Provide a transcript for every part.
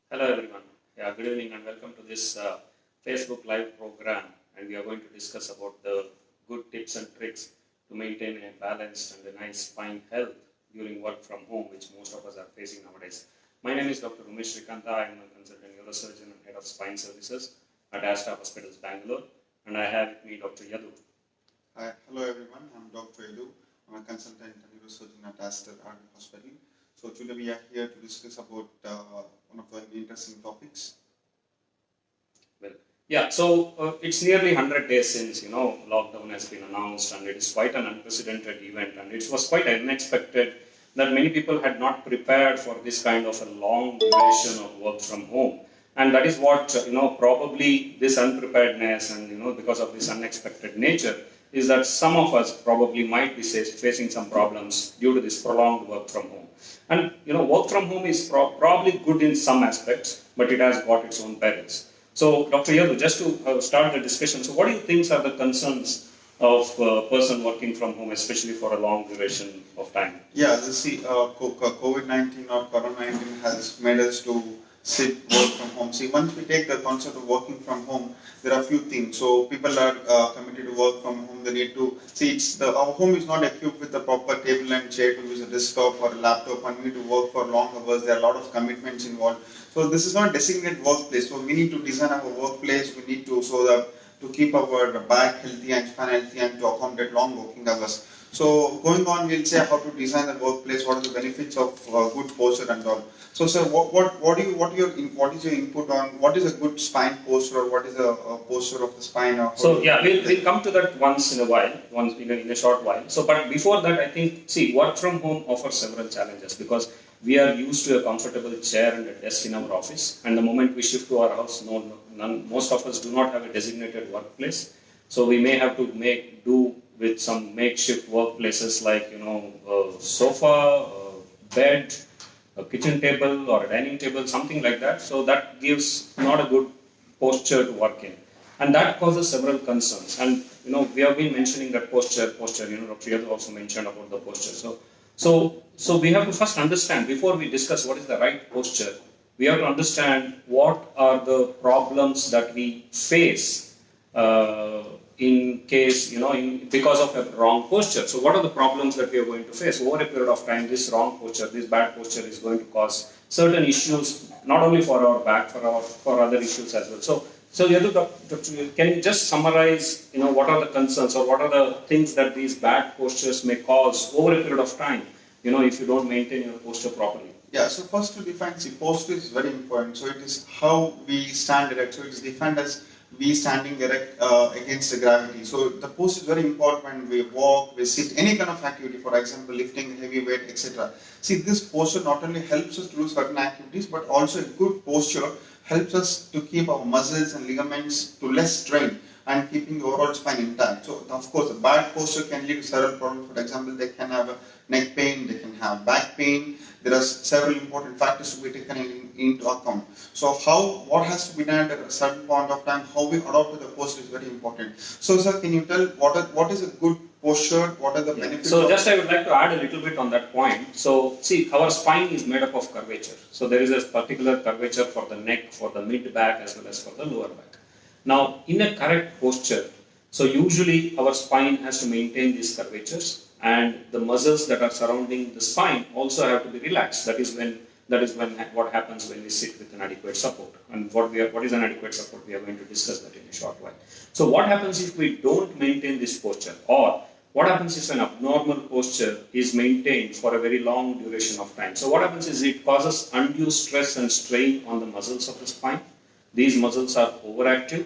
Hello everyone. Yeah, good evening and welcome to this Facebook live program, and we are going to discuss about the good tips and tricks to maintain a balanced and a nice spine health during work from home, which most of us are facing nowadays. My name is Dr. Umesh and I am a consultant neurosurgeon and head of spine services at Aster Hospitals, Bangalore, and I have with me Dr. Yadhu. Hi, hello everyone. I'm Dr. Yadhu. I'm a consultant and neurosurgeon at Aster RV Hospital. So today we are here to discuss about one of the interesting topics. Well, yeah. So it's nearly 100 days since lockdown has been announced, and it is quite an unprecedented event, and it was quite unexpected that many people had not prepared for this kind of a long duration of work from home. And that is what probably this unpreparedness and because of this unexpected nature is that some of us probably might be facing some problems due to this prolonged work from home. And work from home is probably good in some aspects, but it has got its own perils. So, Dr. Yadhu, just to start the discussion, so what do you think are the concerns of a person working from home, especially for a long duration of time? Yeah, see, COVID-19 or Corona-19 has made us to work from home. See, once we take the concept of working from home, there are a few things. So people are committed to work from home. They need to see our home is not equipped with a proper table and chair to use a desktop or a laptop, and we need to work for long hours. There are a lot of commitments involved. So this is not a designated workplace. So we need to design our workplace. We need to to keep our back healthy and spine healthy and to accommodate long working hours. So going on, we'll say how to design the workplace. What are the benefits of good posture and all. So, sir, what is your input on what is a good spine posture, or what is a posture of the spine? Or so yeah, we'll come to that once in a while, once in a short while. So, but before that, I think work from home offers several challenges because we are used to a comfortable chair and a desk in our office, and the moment we shift to our house, most of us do not have a designated workplace. So we may have to make do with some makeshift workplaces like a sofa, a bed, a kitchen table or a dining table, something like that. So that gives not a good posture to work in. And that causes several concerns. And we have been mentioning that posture, Dr. Yadhu also mentioned about the posture. So we have to first understand, before we discuss what is the right posture, we have to understand what are the problems that we face in case, because of a wrong posture. So what are the problems that we are going to face over a period of time? This wrong posture, this bad posture is going to cause certain issues, not only for our back, for other issues as well. So Yadhu, can you just summarize, what are the concerns or what are the things that these bad postures may cause over a period of time, if you don't maintain your posture properly? Yeah, so first to define, posture is very important. So it is how we stand erect. So it is defined as we standing erect against the gravity. So the posture is very important when we walk, we sit, any kind of activity, for example, lifting heavy weight, etc. See, this posture not only helps us to do certain activities, but also a good posture helps us to keep our muscles and ligaments to less strain and keeping the overall spine intact. So, of course, a bad posture can lead to several problems. For example, they can have neck pain, they can have back pain. There are several important factors to be taken into account. So, what has to be done at a certain point of time, how we adopt to the posture is very important. So, sir, can you tell what is a good posture? What are the benefits? So, just I would like to add a little bit on that point. So, see, our spine is made up of curvature. So, there is a particular curvature for the neck, for the mid back, as well as for the lower back. Now, in a correct posture, so usually our spine has to maintain these curvatures, and the muscles that are surrounding the spine also have to be relaxed. That is when what happens when we sit with an adequate support. And what is an adequate support? We are going to discuss that in a short while. So what happens if we don't maintain this posture, or what happens if an abnormal posture is maintained for a very long duration of time? So what happens is it causes undue stress and strain on the muscles of the spine. These muscles are overactive,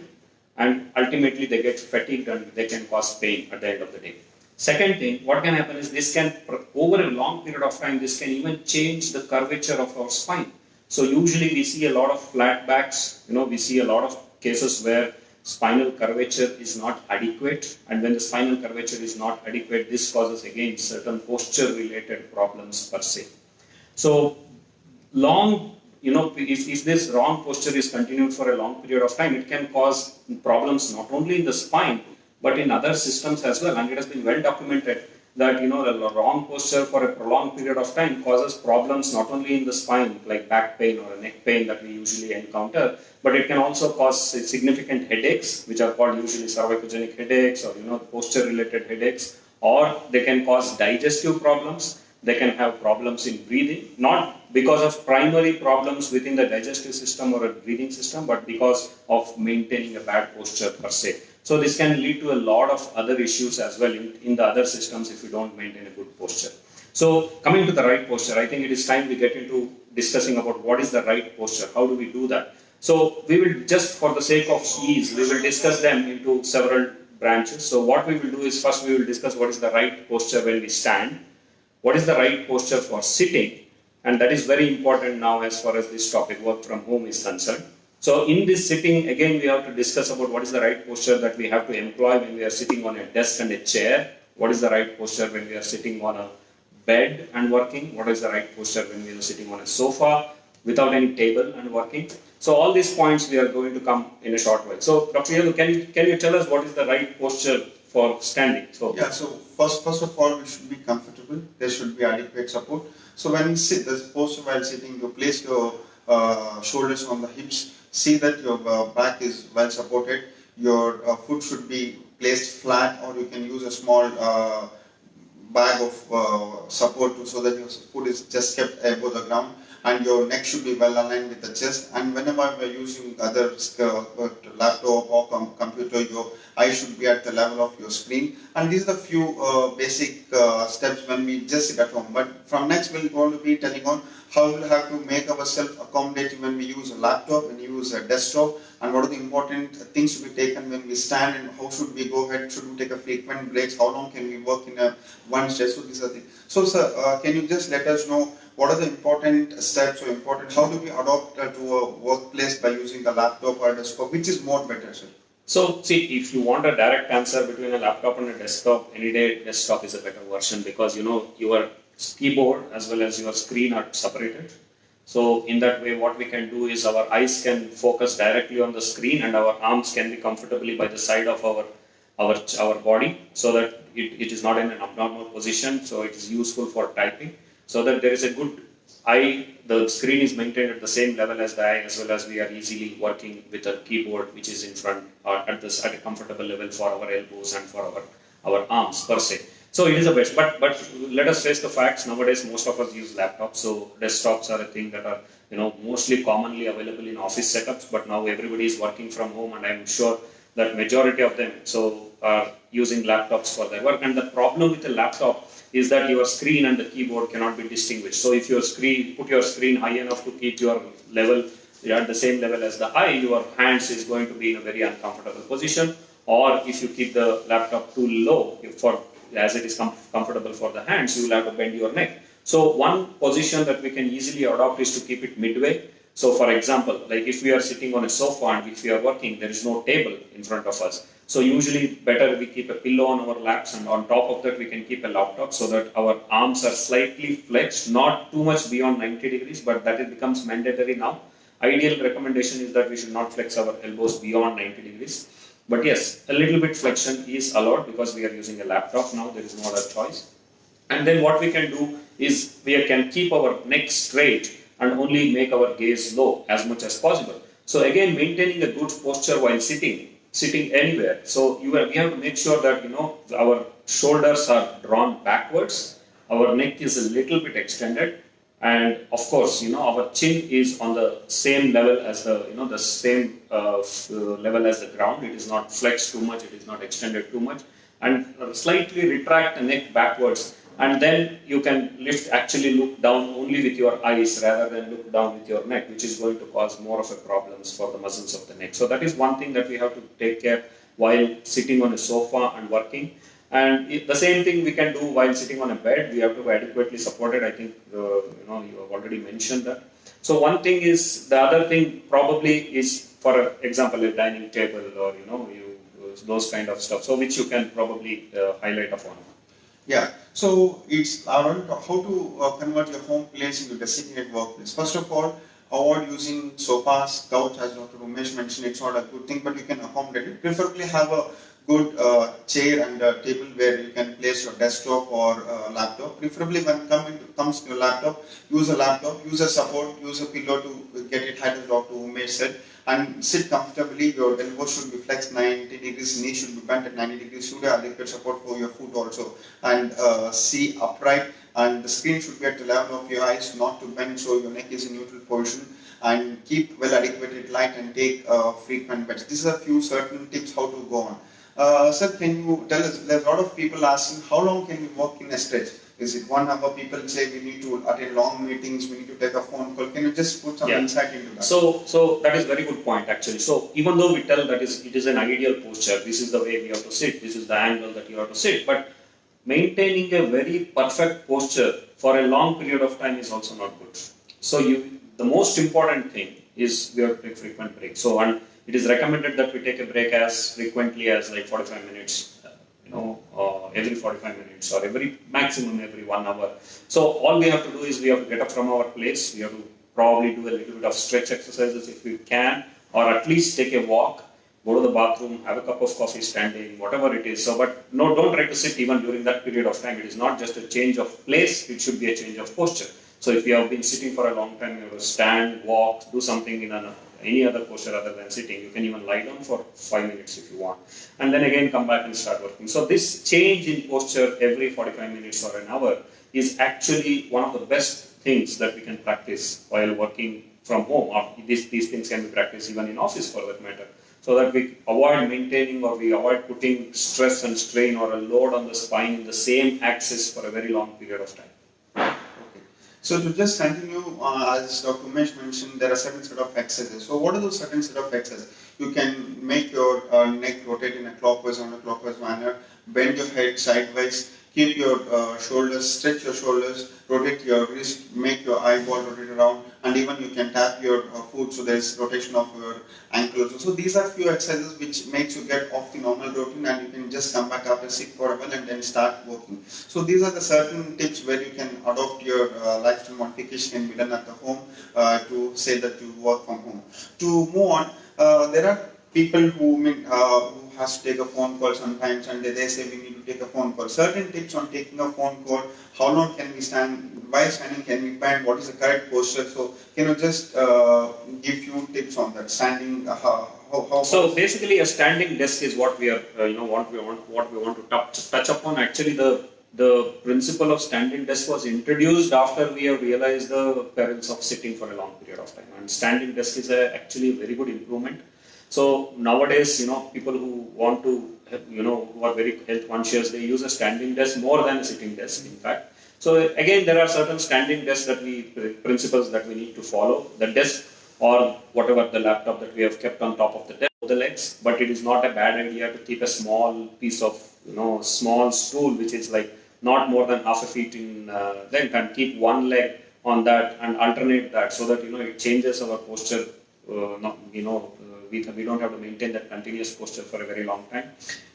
and ultimately they get fatigued and they can cause pain at the end of the day. Second thing, what can happen is this can, over a long period of time, this can even change the curvature of our spine. So usually we see a lot of flat backs, we see a lot of cases where spinal curvature is not adequate, and when the spinal curvature is not adequate, this causes again certain posture related problems per se. So if this wrong posture is continued for a long period of time, it can cause problems not only in the spine, but in other systems as well. And it has been well documented that the wrong posture for a prolonged period of time causes problems not only in the spine like back pain or a neck pain that we usually encounter, but it can also cause significant headaches, which are called usually cervicogenic headaches or posture related headaches, or they can cause digestive problems. They can have problems in breathing, not because of primary problems within the digestive system or a breathing system, but because of maintaining a bad posture per se. So this can lead to a lot of other issues as well in the other systems if you don't maintain a good posture. So coming to the right posture, I think it is time we get into discussing about what is the right posture. How do we do that? So we will just for the sake of ease, we will discuss them into several branches. So what we will do is first we will discuss what is the right posture when we stand, what is the right posture for sitting, and that is very important now as far as this topic work from home is concerned. So in this sitting, again, we have to discuss about what is the right posture that we have to employ when we are sitting on a desk and a chair. What is the right posture when we are sitting on a bed and working? What is the right posture when we are sitting on a sofa without any table and working? So all these points we are going to come in a short while. So Dr. Yadhu, can you tell us what is the right posture for standing? So first of all, we should be comfortable. There should be adequate support. So when you sit, the posture while sitting, you place your shoulders on the hips. See that your back is well supported. Your foot should be placed flat, or you can use a small bag of support so that your foot is just kept above the ground, and your neck should be well aligned with the chest. And whenever we are using other laptop or computer, your eyes should be at the level of your screen. And these are the few basic steps when we just sit at home. But from next we're going to be telling on how we'll have to make ourselves accommodating when we use a laptop, when we use a desktop, and what are the important things to be taken when we stand, and how should we go ahead, should we take a frequent breaks, how long can we work in a one stretch. So these are things. So sir, can you just let us know what are the important steps or important, how do we adopt to a workplace by using a laptop or a desktop, which is more better, sir? So see, if you want a direct answer between a laptop and a desktop, any day desktop is a better version because your keyboard as well as your screen are separated. So in that way, what we can do is our eyes can focus directly on the screen and our arms can be comfortably by the side of our body, so that it is not in an abnormal position. So it is useful for typing, so that there is a good eye. The screen is maintained at the same level as the eye, as well as we are easily working with a keyboard which is in front or at a comfortable level for our elbows and for our arms per se. So it is a best, but let us face the facts. Nowadays, most of us use laptops, so desktops are a thing that are mostly commonly available in office setups. But now everybody is working from home, and I'm sure that majority of them are using laptops for their work. And the problem with a laptop is that your screen and the keyboard cannot be distinguished. So if your screen, put your screen high enough to keep your level at the same level as the eye, your hands is going to be in a very uncomfortable position. Or if you keep the laptop too low as it is comfortable for the hands, you will have to bend your neck. So one position that we can easily adopt is to keep it midway. So for example, like if we are sitting on a sofa and if we are working, there is no table in front of us. So usually better we keep a pillow on our laps, and on top of that we can keep a laptop so that our arms are slightly flexed, not too much beyond 90 degrees, but that it becomes mandatory now. Ideal recommendation is that we should not flex our elbows beyond 90 degrees. But yes, a little bit flexion is allowed because we are using a laptop now, there is no other choice. And then what we can do is we can keep our neck straight and only make our gaze low as much as possible. So again, maintaining a good posture while sitting anywhere. So we have to make sure that our shoulders are drawn backwards, our neck is a little bit extended, and of course our chin is on the same level as the same level as the ground. It is not flexed too much, it is not extended too much, and slightly retract the neck backwards. And then you can actually look down only with your eyes rather than look down with your neck, which is going to cause more of a problems for the muscles of the neck. So that is one thing that we have to take care while sitting on a sofa and working. And the same thing we can do while sitting on a bed. We have to be adequately supported. I think you have already mentioned that. So one thing is, the other thing probably is, for example, a dining table or those kind of stuff. So which you can probably highlight upon. Yeah, so it's how to convert your home place into designated workplace. First of all, avoid using sofas, couch, as Dr. Umesh mentioned. It's not a good thing, but you can accommodate it. Preferably have a good chair and table where you can place your desktop or laptop. Preferably when comes to your laptop, use a support, use a pillow to get it high as Dr. Umesh said, and sit comfortably. Your elbow should be flexed 90 degrees, knee should be bent at 90 degrees, should have adequate support for your foot also, and see upright, and the screen should be at the level of your eyes, not to bend so your neck is in neutral position, and keep well adequate light and take frequent beds. These are a few certain tips how to go on. Sir, can you tell us, there's a lot of people asking, how long can we walk in a stretch? Is it 1 hour? People say we need to attend long meetings, we need to take a phone call. Can you just put some insight into that? So that is very good point actually. So even though we tell that it is an ideal posture, this is the way we have to sit, this is the angle that you have to sit, but maintaining a very perfect posture for a long period of time is also not good. So the most important thing is we have to take frequent breaks. So and it is recommended that we take a break as frequently as like 45 minutes, every 45 minutes or maximum every 1 hour. So all we have to do is we have to get up from our place, we have to probably do a little bit of stretch exercises if we can, or at least take a walk, go to the bathroom, have a cup of coffee standing, whatever it is. So, but no, don't try to sit even during that period of time. It is not just a change of place, it should be a change of posture. So if you have been sitting for a long time, you have to stand, walk, do something in any other posture other than sitting. You can even lie down for 5 minutes if you want. And then again come back and start working. So this change in posture every 45 minutes or an hour is actually one of the best things that we can practice while working from home. Or these things can be practiced even in office for that matter. So that we avoid maintaining or we avoid putting stress and strain or a load on the spine in the same axis for a very long period of time. So to just continue, as Dr. Umesh mentioned, there are certain set of exercises. So what are those certain set of exercises? You can make your neck rotate in a clockwise or clockwise manner, bend your head sideways, keep your shoulders, stretch your shoulders, rotate your wrist, make your eyeball rotate around, and even you can tap your foot, so there's rotation of your ankles. So these are few exercises which makes you get off the normal routine, and you can just come back after sit for a while and then start working. So these are the certain tips where you can adopt your lifestyle modification can be done at the home to say that you work from home. To move on, there are people who has to take a phone call sometimes, and they say we need to take a phone call. Certain tips on taking a phone call: how long can we stand? While standing, can we bend? What is the correct posture? So can you just give few tips on that? Standing, So basically, a standing desk is what we are, what we want to touch upon. Actually, the principle of standing desk was introduced after we have realized the perils of sitting for a long period of time, and standing desk is actually a very good improvement. So nowadays, people who want to, who are very health conscious, they use a standing desk more than a sitting desk, in fact. So again, there are certain standing desks principles that we need to follow. The desk or whatever the laptop that we have kept on top of the desk, the legs, but it is not a bad idea to keep a small piece of, small stool, which is like not more than half a feet in length, and keep one leg on that and alternate that so that, it changes our posture, we don't have to maintain that continuous posture for a very long time.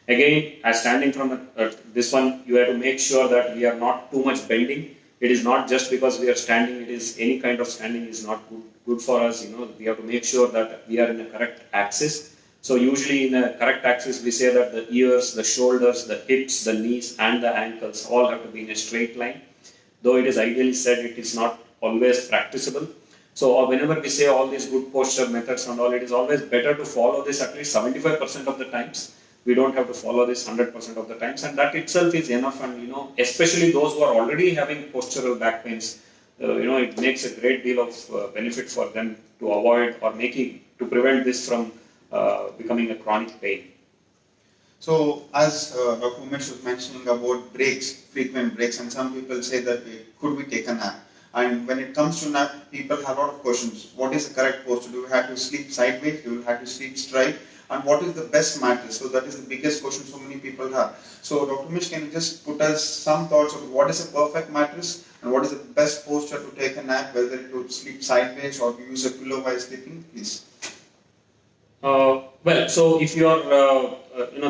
Again, as standing from this one, you have to make sure that we are not too much bending. It is not just because we are standing, it is any kind of standing is not good for us. We have to make sure that we are in a correct axis. So usually in a correct axis, we say that the ears, the shoulders, the hips, the knees and the ankles all have to be in a straight line. Though it is ideally said, it is not always practicable. So whenever we say all these good posture methods and all, it is always better to follow this at least 75% of the times. We don't have to follow this 100% of the times, and that itself is enough. And especially those who are already having postural back pains, it makes a great deal of benefit for them to avoid or to prevent this from becoming a chronic pain. So as Dr. Umesh was mentioning about breaks, frequent breaks, and some people say that could we take a nap? And when it comes to nap, people have a lot of questions. What is the correct posture? Do we have to sleep sideways? Do we have to sleep straight? And what is the best mattress? So that is the biggest question so many people have. So Dr. Umesh, can you just put us some thoughts on what is a perfect mattress and what is the best posture to take a nap, whether to sleep sideways or to use a pillow while sleeping, please? Well, so if you are,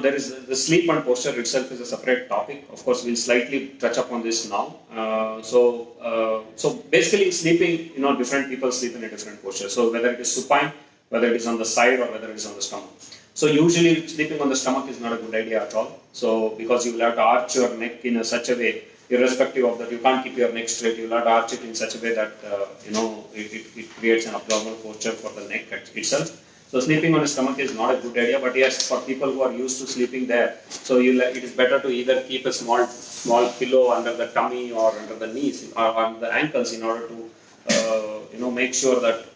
there is the sleep and posture itself is a separate topic. Of course, we'll slightly touch upon this now. So basically sleeping, different people sleep in a different posture. So whether it is supine, whether it is on the side or whether it is on the stomach. So usually sleeping on the stomach is not a good idea at all. So because you will have to arch your neck in such a way, irrespective of that, you can't keep your neck straight. You will have to arch it in such a way that it creates an abnormal posture for the neck itself. So sleeping on a stomach is not a good idea. But yes, for people who are used to sleeping there, so it is better to either keep a small pillow under the tummy or under the knees or on the ankles in order to make sure that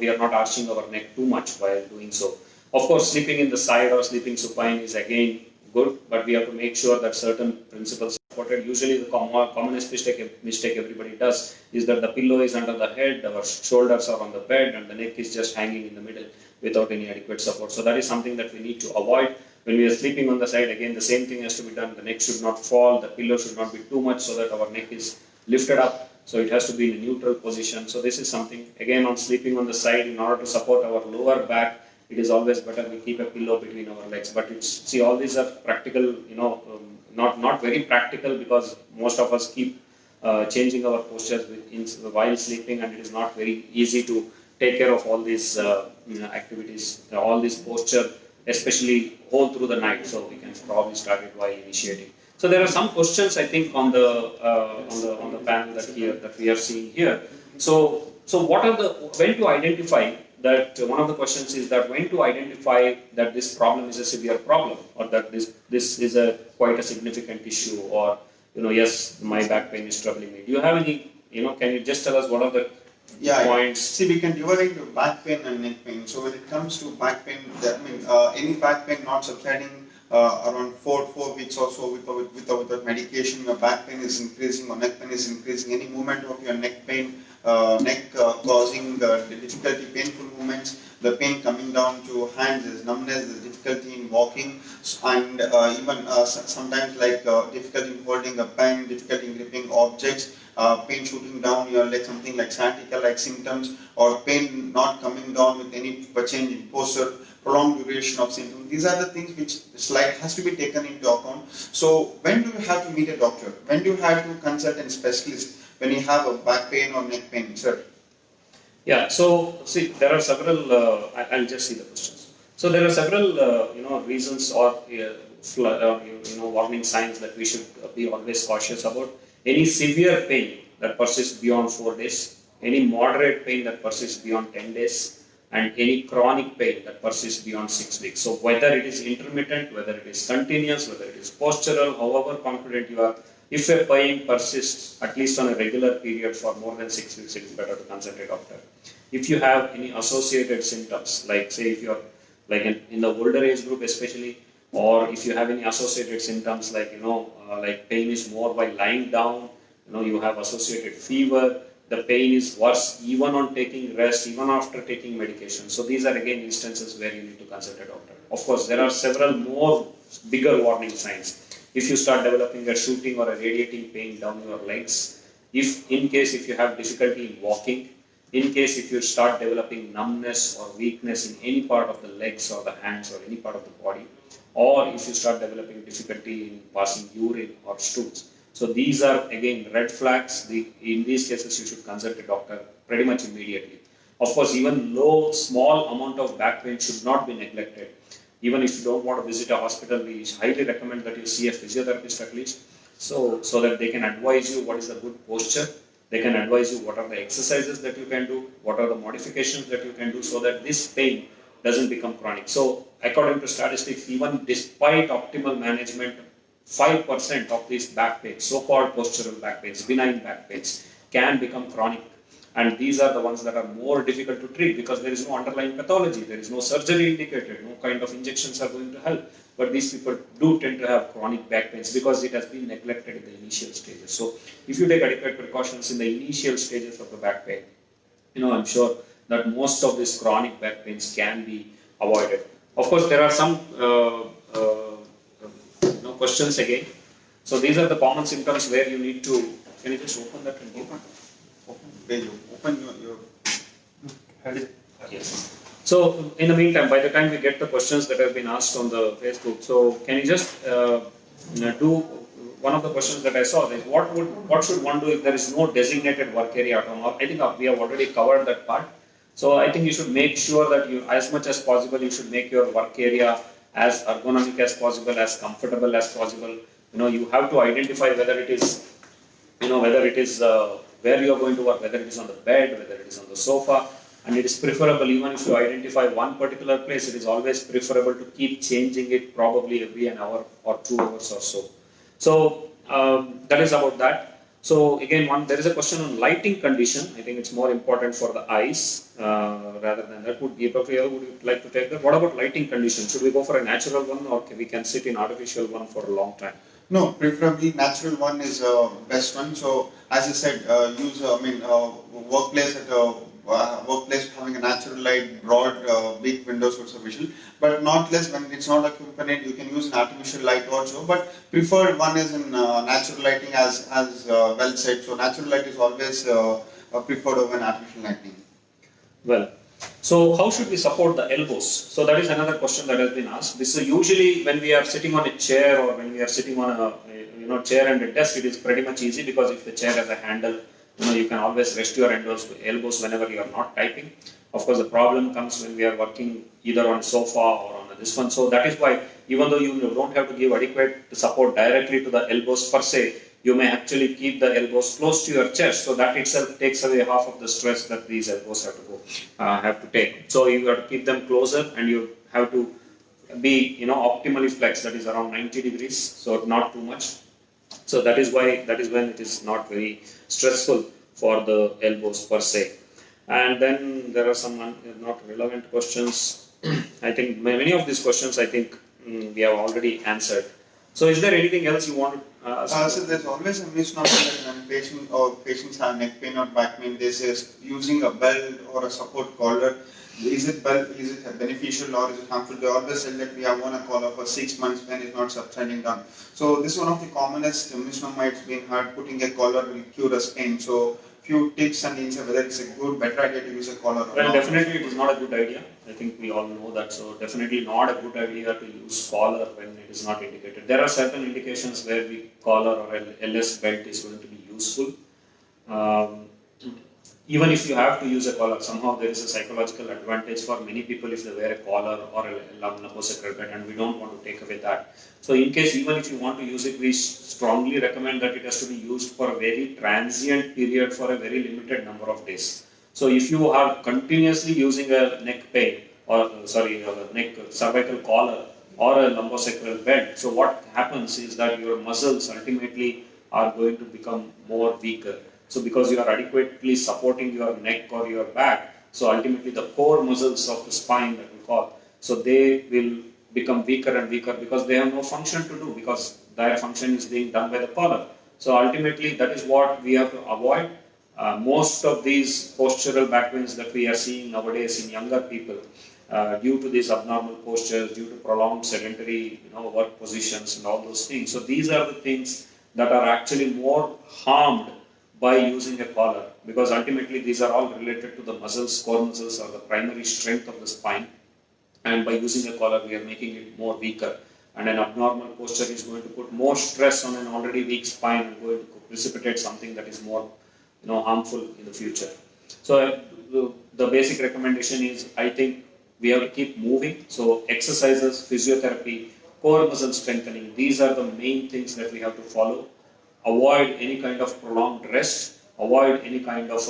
we are not arching our neck too much while doing so. Of course, sleeping in the side or sleeping supine is again good, but we have to make sure that certain principles are supported. Usually, the commonest mistake everybody does is that the pillow is under the head, our shoulders are on the bed, and the neck is just hanging in the middle without any adequate support. So that is something that we need to avoid. When we are sleeping on the side, again, the same thing has to be done. The neck should not fall, the pillow should not be too much so that our neck is lifted up. So it has to be in a neutral position. So this is something, again, on sleeping on the side, in order to support our lower back, it is always better we keep a pillow between our legs. But all these are practical, not very practical, because most of us keep changing our postures while sleeping, and it is not very easy to take care of all these activities, all this posture, especially all through the night. So we can probably start it while initiating. So there are some questions, I think, on the panel that we are seeing here. So when to identify that? One of the questions is that when to identify that this problem is a severe problem, or that this is quite a significant issue, or yes, my back pain is troubling me. Do you have any? Can you just tell us what are the points? See, we can divide into back pain and neck pain. So when it comes to back pain, any back pain not subsiding around 4 weeks or so without medication, your back pain is increasing or neck pain is increasing. Any movement of your neck pain, causing the difficulty, painful movements, the pain coming down to hands, there's numbness, there's difficulty in walking, and even sometimes difficulty in holding a pen, difficulty in gripping objects, pain shooting down your leg, something like sciatica-like symptoms, or pain not coming down with any change in posture, prolonged duration of symptoms. These are the things which has to be taken into account. So when do you have to meet a doctor? When do you have to consult a specialist when you have a back pain or neck pain, sir? Yeah, so see, there are several, I'll just see the questions. So there are several, reasons or, warning signs that we should be always cautious about. Any severe pain that persists beyond 4 days, any moderate pain that persists beyond 10 days, and any chronic pain that persists beyond 6 weeks. So whether it is intermittent, whether it is continuous, whether it is postural, however confident you are, if a pain persists at least on a regular period for more than 6 weeks, it is better to consult a doctor. If you have any associated symptoms, like say if you're in the older age group especially, or if you have any associated symptoms like pain is more while lying down, you have associated fever, the pain is worse even on taking rest, even after taking medication. So these are again instances where you need to consult a doctor. Of course, there are several more bigger warning signs. If you start developing a shooting or a radiating pain down your legs, if you have difficulty in walking, in case if you start developing numbness or weakness in any part of the legs or the hands or any part of the body, or if you start developing difficulty in passing urine or stools. So these are again red flags. In these cases, you should consult a doctor pretty much immediately. Of course, even small amount of back pain should not be neglected. Even if you don't want to visit a hospital, we highly recommend that you see a physiotherapist at least, so that they can advise you what is the good posture. They can advise you what are the exercises that you can do, what are the modifications that you can do, so that this pain doesn't become chronic. So according to statistics, even despite optimal management, 5% of these back pains, so-called postural back pains, benign back pains, can become chronic. And these are the ones that are more difficult to treat because there is no underlying pathology, there is no surgery indicated, no kind of injections are going to help. But these people do tend to have chronic back pains because it has been neglected in the initial stages. So if you take adequate precautions in the initial stages of the back pain, I'm sure that most of these chronic back pains can be avoided. Of course, there are some questions again. So these are the common symptoms where you need to. Can you just open that and open your yes. So in the meantime, by the time we get the questions that have been asked on the Facebook, so can you just do one of the questions that I saw? Is what should one do if there is no designated work area at home? I think we have already covered that part. So I think you should make sure that you, as much as possible, you should make your work area as ergonomic as possible, as comfortable as possible. You have to identify whether it is, whether it is where you are going to work, whether it is on the bed, whether it is on the sofa, and it is preferable, even if you identify one particular place, it is always preferable to keep changing it probably every an hour or 2 hours or so. So that is about that. So again, there is a question on lighting condition. I think it's more important for the eyes rather than that. Dr. Yadhu, would you like to take that? What about lighting condition? Should we go for a natural one, or we can sit in artificial one for a long time? No, preferably natural one is best one. So as I said, use workplace at workplace having a natural light, broad, big windows for sufficient. But not less when it's not accompanied, you can use an artificial light also. But preferred one is in natural lighting, as well said. So natural light is always preferred over an artificial lighting. Well, so how should we support the elbows? So that is another question that has been asked. This is usually when we are sitting on a chair, or when we are sitting on a chair and a desk, it is pretty much easy, because if the chair has a handle, you can always rest your elbows whenever you are not typing. Of course, the problem comes when we are working either on a sofa or on this one. So that is why, even though you don't have to give adequate support directly to the elbows per se, you may actually keep the elbows close to your chest. So that itself takes away half of the stress that these elbows have to take. So you have to keep them closer, and you have to be optimally flexed. That is around 90 degrees. So not too much. So that is when it is not very stressful for the elbows per se. And then there are some not relevant questions. I think many of these questions, I think we have already answered. So is there anything else you want to ask? So there's always a misnomer that when patients have neck pain or back pain, they say using a belt or a support collar. Is it beneficial or is it harmful? They always say that we have worn a collar for 6 months when it's not subsiding down. So this is one of the commonest misnomers being heard. Putting a collar will cure us pain. So few tips and insights whether it's a better idea to use a collar or not. Well, definitely it is not a good idea. I think we all know that. So definitely not a good idea to use collar when it is not indicated. There are certain indications where the collar or LS belt is going to be useful. Even if you have to use a collar, somehow there is a psychological advantage for many people if they wear a collar or a lumbosacral belt, and we don't want to take away that. So in case, even if you want to use it, we strongly recommend that it has to be used for a very transient period for a very limited number of days. So if you are continuously using a neck pain, or neck cervical collar or a lumbosacral belt, so what happens is that your muscles ultimately are going to become more weaker. So because you are adequately supporting your neck or your back, so ultimately the core muscles of the spine that we call, so they will become weaker and weaker because they have no function to do, because their function is being done by the collar. So ultimately that is what we have to avoid. Most of these postural back pains that we are seeing nowadays in younger people, due to these abnormal postures, due to prolonged sedentary work positions and all those things. So these are the things that are actually more harmed by using a collar, because ultimately these are all related to the muscles, core muscles, or the primary strength of the spine, and by using a collar we are making it more weaker, and an abnormal posture is going to put more stress on an already weak spine and going to precipitate something that is more harmful in the future. So the basic recommendation is, I think we have to keep moving. So exercises, physiotherapy, core muscle strengthening, these are the main things that we have to follow. Avoid any kind of prolonged rest, avoid any kind of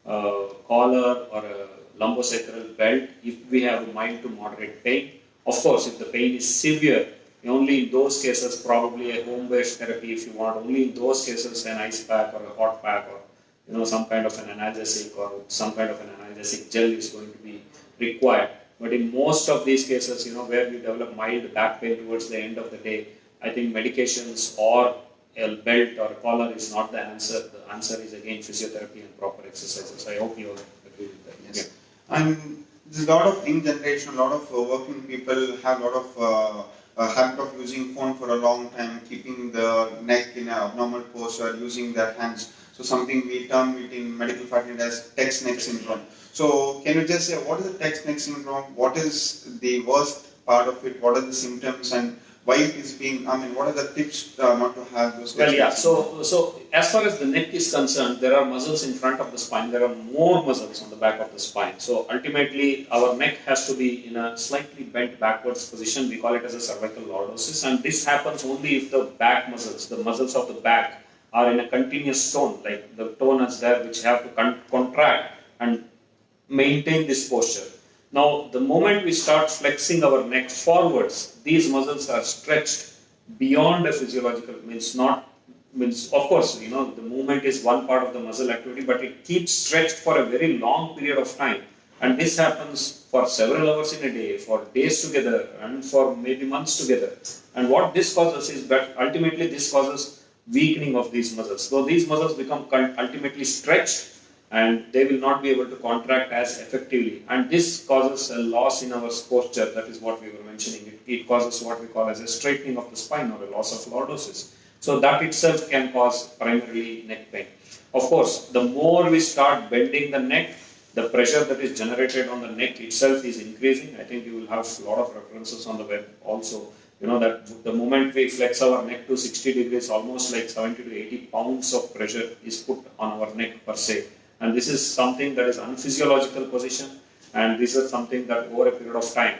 a collar or a lumbosacral belt if we have a mild to moderate pain. Of course, if the pain is severe, only in those cases probably a home-based therapy if you want. Only in those cases an ice pack or a hot pack or some kind of an analgesic or some kind of an analgesic gel is going to be required. But in most of these cases, where we develop mild back pain towards the end of the day, I think medications or a belt or a collar is not the answer. The answer is again physiotherapy and proper exercises. I hope you all agree with that. Yes. Yeah. And there's a lot of young generation, a lot of working people have a lot of habit of using phone for a long time, keeping the neck in an abnormal posture, using their hands. So something we term it in medical fraternity as text neck syndrome. So can you just say what is the text neck syndrome? What is the worst part of it? What are the symptoms? And why it is being, I mean, what are the tips not to have those? Well, yeah. So as far as the neck is concerned, there are muscles in front of the spine. There are more muscles on the back of the spine. So ultimately, our neck has to be in a slightly bent backwards position. We call it as a cervical lordosis, and this happens only if the back muscles, the muscles of the back, are in a continuous tone, like the tone is there, which have to contract and maintain this posture. Now, the moment we start flexing our neck forwards, these muscles are stretched beyond a physiological, means of course, the movement is one part of the muscle activity, but it keeps stretched for a very long period of time. And this happens for several hours in a day, for days together, and for maybe months together. And what this causes is that ultimately this causes weakening of these muscles. So these muscles become ultimately stretched, and they will not be able to contract as effectively. And this causes a loss in our posture. That is what we were mentioning. It causes what we call as a straightening of the spine or a loss of lordosis. So that itself can cause primarily neck pain. Of course, the more we start bending the neck, the pressure that is generated on the neck itself is increasing. I think you will have a lot of references on the web also. That the moment we flex our neck to 60 degrees, almost like 70 to 80 pounds of pressure is put on our neck per se. And this is something that is unphysiological position, and this is something that over a period of time,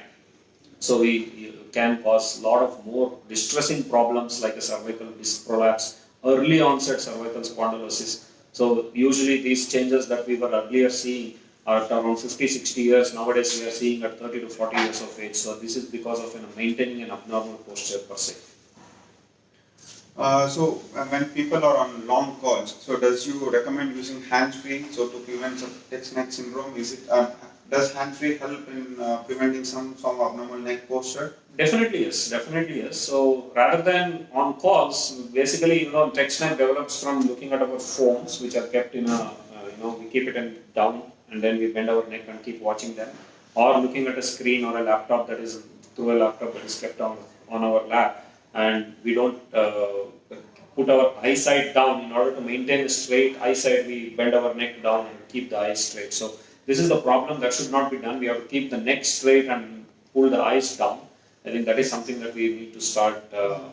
so we can cause a lot of more distressing problems like a cervical disc prolapse, early onset cervical spondylosis. So usually these changes that we were earlier seeing are at around 50, 60 years. Nowadays we are seeing at 30 to 40 years of age. So this is because of maintaining an abnormal posture per se. When people are on long calls, so does you recommend using hands-free so to prevent some text neck syndrome? Is it does hands-free help in preventing some abnormal neck posture? Definitely yes. So rather than on calls, basically text neck develops from looking at our phones, which are kept in a we keep it down and then we bend our neck and keep watching them, or looking at a screen or a laptop that is kept on our lap, and we don't put our eyesight down. In order to maintain a straight eyesight, we bend our neck down and keep the eyes straight. So this is the problem that should not be done. We have to keep the neck straight and pull the eyes down. I think that is something that we need to start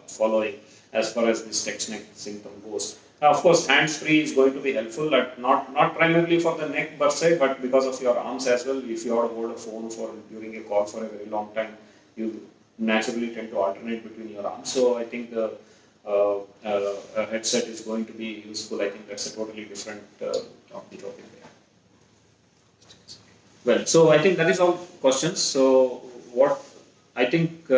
following as far as this text neck symptom goes. Now, of course, hands-free is going to be helpful, not primarily for the neck per se, but because of your arms as well. If you have to hold a phone during a call for a very long time, you naturally tend to alternate between your arms. So I think the headset is going to be useful. I think that's a totally different topic there. Well, so I think that is all questions. So what I think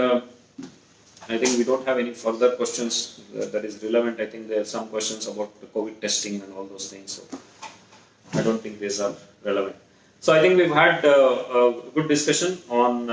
we don't have any further questions that is relevant. I think there are some questions about the COVID testing and all those things. So I don't think these are relevant. So I think we've had a good discussion on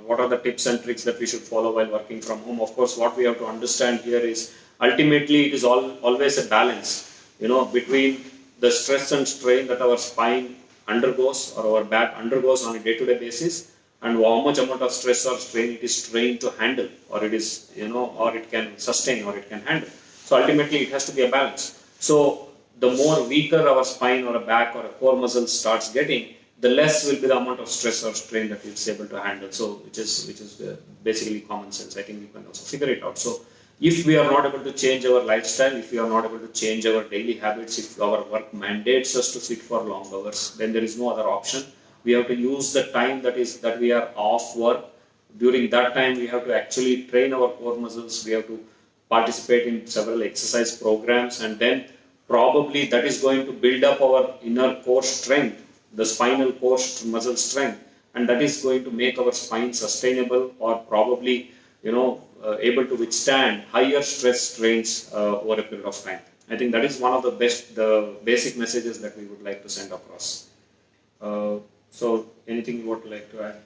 what are the tips and tricks that we should follow while working from home. Of course, what we have to understand here is ultimately it is always a balance, between the stress and strain that our spine undergoes or our back undergoes on a day-to-day basis, and how much amount of stress or strain it is trained to handle, or it is, or it can sustain or it can handle. So ultimately it has to be a balance. So the more weaker our spine or a back or a core muscle starts getting, the less will be the amount of stress or strain that it's able to handle. So which is basically common sense. I think we can also figure it out. So if we are not able to change our lifestyle, if we are not able to change our daily habits, if our work mandates us to sit for long hours, then there is no other option. We have to use the time that we are off work. During that time, we have to actually train our core muscles. We have to participate in several exercise programs, and then probably that is going to build up our inner core strength, the spinal core muscle strength, and that is going to make our spine sustainable, or probably able to withstand higher stress strains over a period of time. I think that is one of the basic messages that we would like to send across. So anything you would like to add?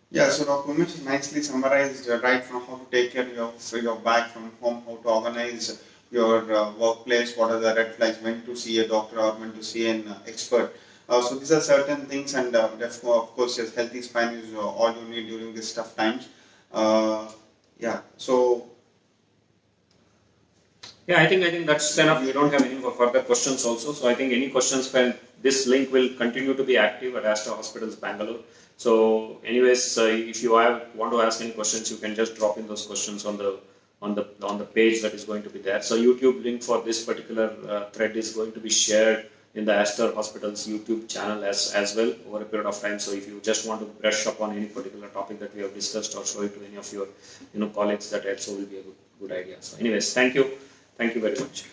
Yeah, so Dr. Umesh has nicely summarized right from how to take care of your back from home, how to organize your workplace, what are the red flags, when to see a doctor or when to see an expert. So these are certain things, and of course, yes, healthy spine is all you need during these tough times. I think that's enough. We don't have any further questions also. So I think any questions, this link will continue to be active at Aster Hospitals, Bangalore. So anyways, if you want to ask any questions, you can just drop in those questions on the page that is going to be there. So YouTube link for this particular thread is going to be shared in the Aster Hospital's YouTube channel as well over a period of time. So if you just want to brush up on any particular topic that we have discussed or show it to any of your colleagues, that also will be a good idea. So anyways, thank you very much.